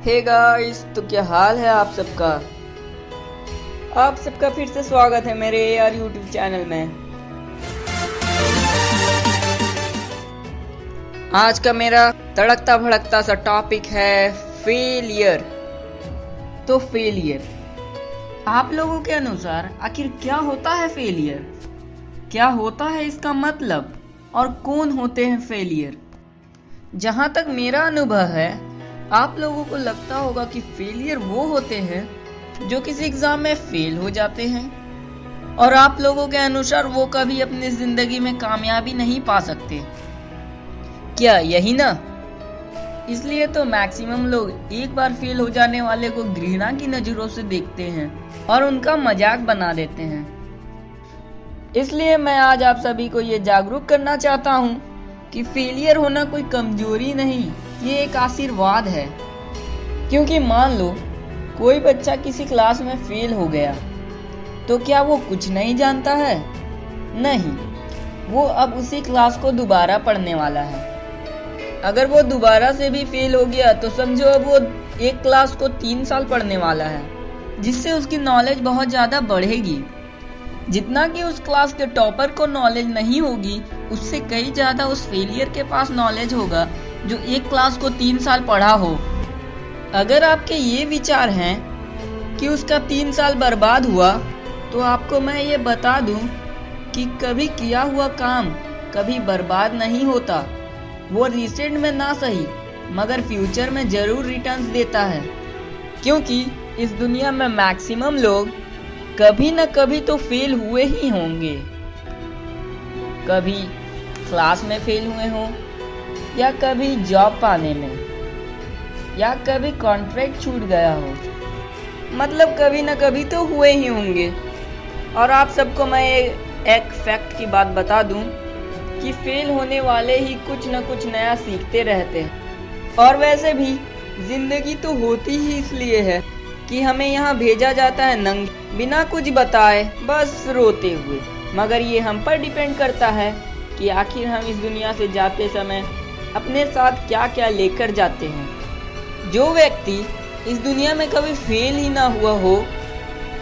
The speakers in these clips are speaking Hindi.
हे गाइस, तो क्या हाल है आप सबका। फिर से स्वागत है मेरे AR यूट्यूब चैनल में। आज का मेरा तड़कता भड़कता सा टॉपिक है फेलियर। तो फेलियर, आप लोगों के अनुसार आखिर क्या होता है फेलियर? क्या होता है इसका मतलब, और कौन होते हैं फेलियर? जहां तक मेरा अनुभव है, आप लोगों को लगता होगा कि फेलियर वो होते हैं जो किसी एग्जाम में फेल हो जाते हैं, और आप लोगों के अनुसार वो कभी अपनी जिंदगी में कामयाबी नहीं पा सकते। क्या यही ना? इसलिए तो मैक्सिमम लोग एक बार फेल हो जाने वाले को घृणा की नजरों से देखते हैं और उनका मजाक बना देते हैं। इसलिए मैं आज आप सभी को ये जागरूक करना चाहता हूँ कि फेलियर होना कोई कमजोरी नहीं, ये एक आशीर्वाद है। क्योंकि मान लो कोई बच्चा किसी क्लास में फेल हो गया, तो क्या वो कुछ नहीं जानता है? नहीं, वो अब उसी क्लास को दोबारा पढ़ने वाला है। अगर वो दोबारा से भी फेल हो गया तो समझो अब वो एक क्लास को 3 साल पढ़ने वाला है, जिससे उसकी नॉलेज बहुत ज्यादा बढ़ेगी। जितना कि उस क्लास के टॉपर को नॉलेज नहीं होगी, उससे कई ज्यादा उस फेलियर के पास नॉलेज होगा जो एक क्लास को 3 साल पढ़ा हो। अगर आपके ये विचार हैं कि उसका 3 साल बर्बाद हुआ, तो आपको मैं ये बता दूं कि कभी किया हुआ काम कभी बर्बाद नहीं होता। वो रिसेंट में ना सही, मगर फ्यूचर में जरूर रिटर्न्स देता है। क्योंकि इस दुनिया में मैक्सिमम लोग कभी न कभी तो फेल हुए ही होंगे। कभी क्लास में फेल हुए हों, या कभी जॉब पाने में, या कभी कॉन्ट्रैक्ट छूट गया हो। मतलब कभी न कभी तो हुए ही होंगे। और आप सबको मैं एक फैक्ट की बात बता दूं कि फेल होने वाले ही कुछ न कुछ नया सीखते रहते हैं। और वैसे भी जिंदगी तो होती ही इसलिए है कि हमें यहाँ भेजा जाता है नंगे, बिना कुछ बताए, बस रोते हुए। मगर ये हम पर डिपेंड करता है कि आखिर हम इस दुनिया से जाते समय अपने साथ क्या क्या लेकर जाते हैं। जो व्यक्ति इस दुनिया में कभी फेल ही ना हुआ हो,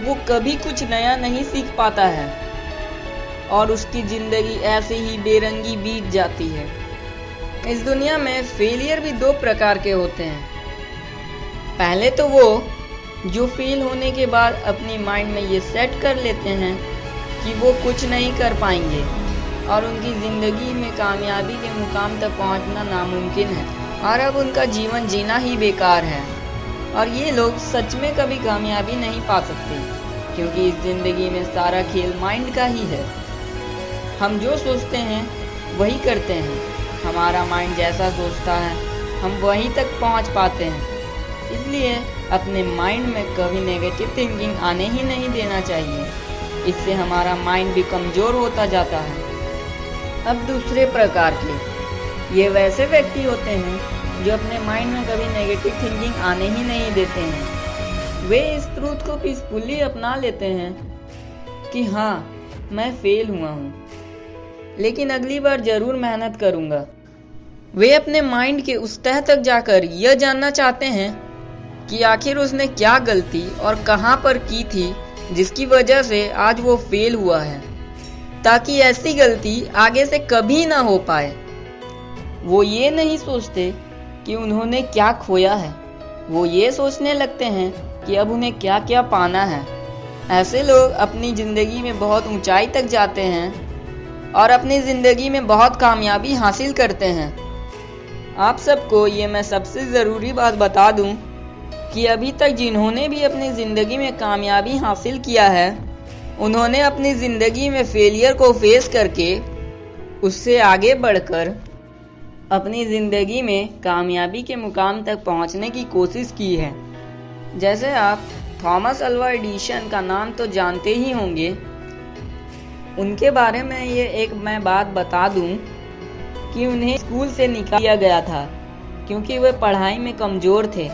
वो कभी कुछ नया नहीं सीख पाता है, और उसकी जिंदगी ऐसे ही बेरंगी बीत जाती है। इस दुनिया में फेलियर भी 2 प्रकार के होते हैं। पहले तो वो जो फेल होने के बाद अपनी माइंड में ये सेट कर लेते हैं कि वो कुछ नहीं कर पाएंगे और उनकी जिंदगी में कामयाबी के मुकाम तक पहुंचना नामुमकिन है, और अब उनका जीवन जीना ही बेकार है। और ये लोग सच में कभी कामयाबी नहीं पा सकते, क्योंकि इस जिंदगी में सारा खेल माइंड का ही है। हम जो सोचते हैं वही करते हैं। हमारा माइंड जैसा सोचता है, हम वहीं तक पहुंच पाते हैं। इसलिए अपने माइंड में कभी नेगेटिव थिंकिंग आने ही नहीं देना चाहिए। इससे हमारा माइंड भी कमज़ोर होता जाता है। अब दूसरे प्रकार के ये वैसे व्यक्ति होते हैं जो अपने माइंड में कभी नेगेटिव थिंकिंग आने ही नहीं देते हैं। वे इस ट्रूथ को पीसफुली अपना लेते हैं कि हाँ, मैं फेल हुआ हूँ, लेकिन अगली बार जरूर मेहनत करूँगा। वे अपने माइंड के उस तह तक जाकर यह जानना चाहते हैं कि आखिर उसने क्या गलती और कहां पर की थी जिसकी वजह से आज वो फेल हुआ है, ताकि ऐसी गलती आगे से कभी ना हो पाए। वो ये नहीं सोचते कि उन्होंने क्या खोया है, वो ये सोचने लगते हैं कि अब उन्हें क्या क्या पाना है। ऐसे लोग अपनी जिंदगी में बहुत ऊंचाई तक जाते हैं और अपनी जिंदगी में बहुत कामयाबी हासिल करते हैं। आप सबको ये मैं सबसे ज़रूरी बात बता दूं कि अभी तक जिन्होंने भी अपनी ज़िंदगी में कामयाबी हासिल किया है, उन्होंने अपनी ज़िंदगी में फेलियर को फेस करके उससे आगे बढ़कर अपनी ज़िंदगी में कामयाबी के मुकाम तक पहुंचने की कोशिश की है। जैसे आप थॉमस अल्वा एडिसन का नाम तो जानते ही होंगे। उनके बारे में ये मैं बात बता दूं कि उन्हें स्कूल से निकाल दिया गया था क्योंकि वे पढ़ाई में कमज़ोर थे।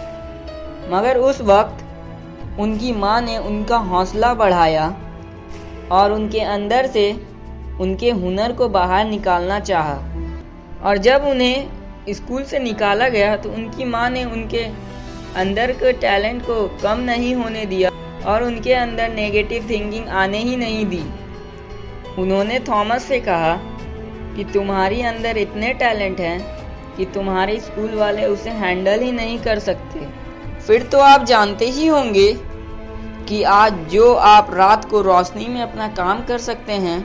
मगर उस वक्त उनकी माँ ने उनका हौसला बढ़ाया और उनके अंदर से उनके हुनर को बाहर निकालना चाहा। और जब उन्हें स्कूल से निकाला गया तो उनकी माँ ने उनके अंदर के टैलेंट को कम नहीं होने दिया और उनके अंदर नेगेटिव थिंकिंग आने ही नहीं दी। उन्होंने थॉमस से कहा कि तुम्हारी अंदर इतने टैलेंट हैं कि तुम्हारे स्कूल वाले उसे हैंडल ही नहीं कर सकते। फिर तो आप जानते ही होंगे कि आज जो आप रात को रोशनी में अपना काम कर सकते हैं,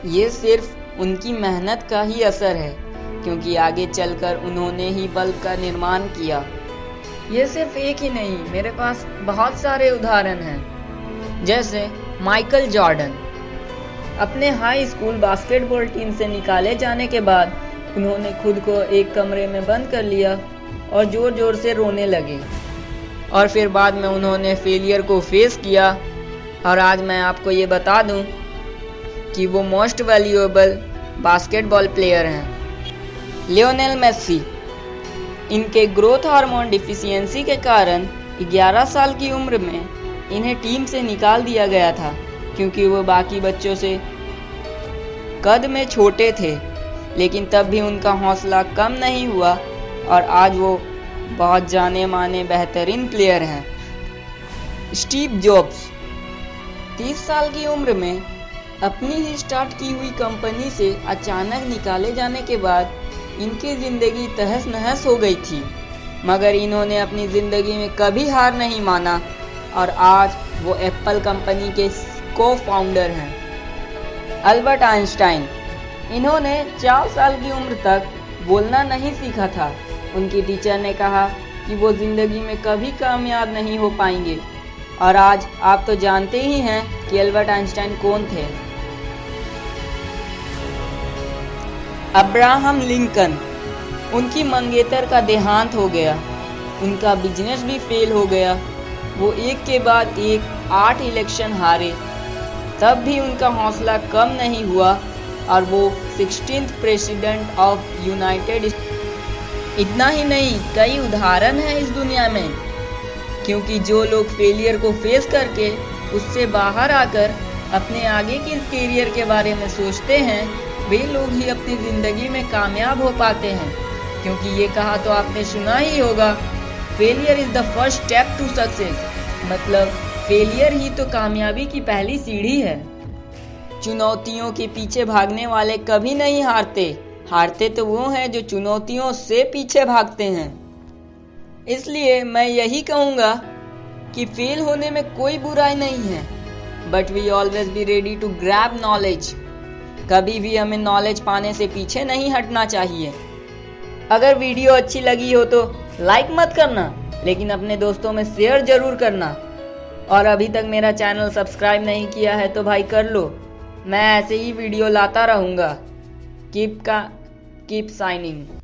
ये सिर्फ उनकी मेहनत का ही असर है, क्योंकि आगे चलकर उन्होंने ही बल्ब का निर्माण किया। ये सिर्फ एक ही नहीं, मेरे पास बहुत सारे उदाहरण हैं। जैसे माइकल जॉर्डन अपने हाई स्कूल बास्केटबॉल टीम से निकाले जाने के बाद उन्होंने खुद को एक कमरे में बंद कर लिया और जोर जोर से रोने लगे, और फिर बाद में उन्होंने फेलियर को फेस किया। और आज मैं आपको ये बता दूं कि वो मोस्ट वैल्यूएबल बास्केटबॉल प्लेयर हैं। लियोनेल मेसी, इनके ग्रोथ हार्मोन डिफिशियंसी के कारण 11 साल की उम्र में इन्हें टीम से निकाल दिया गया था, क्योंकि वो बाकी बच्चों से कद में छोटे थे, लेकिन तब भी उनका हौसला कम नहीं हुआ और आज वो बहुत जाने माने बेहतरीन प्लेयर हैं। स्टीव जॉब्स 30 साल की उम्र में अपनी ही स्टार्ट की हुई कंपनी से अचानक निकाले जाने के बाद इनकी जिंदगी तहस नहस हो गई थी, मगर इन्होंने अपनी जिंदगी में कभी हार नहीं माना और आज वो एप्पल कंपनी के को फाउंडर हैं। अल्बर्ट आइंस्टाइन, इन्होंने 4 साल की उम्र तक बोलना नहीं सीखा था। उनकी टीचर ने कहा कि वो जिंदगी में कभी कामयाब नहीं हो पाएंगे, और आज आप तो जानते ही हैं कि अल्बर्ट आइंस्टाइन कौन थे। अब्राहम लिंकन, उनकी मंगेतर का देहांत हो गया, उनका बिजनेस भी फेल हो गया। वो एक के बाद एक 8 इलेक्शन हारे, तब भी उनका हौसला कम नहीं हुआ और वो 16th president of United states. इतना ही नहीं, कई उदाहरण हैं इस दुनिया में, क्योंकि जो लोग फेलियर को फेस करके उससे बाहर आकर अपने आगे के करियर के बारे में सोचते हैं, वे लोग ही अपनी ज़िंदगी में कामयाब हो पाते हैं। क्योंकि ये कहा तो आपने सुना ही होगा, failure is the first step to success, मतलब फेलियर ही तो कामयाबी की पहली सीढ़ी है। चुनौतियों के पीछे भागने वाले कभी नहीं हारते, हारते तो वो हैं जो चुनौतियों से पीछे भागते हैं। इसलिए मैं यही कहूँगा कि फेल होने में कोई बुराई नहीं है, but we always be ready to grab knowledge. कभी भी हमें नॉलेज पाने से पीछे नहीं हटना चाहिए। अगर वीडियो अच्छी लगी हो तो लाइक मत करना, लेकिन अपने दोस्तों में शेयर जरूर करना। और अभी तक मेरा चैनल सब्सक्राइब नहीं किया है तो भाई कर लो। मैं ऐसे ही वीडियो लाता रहूँगा। Keep signing.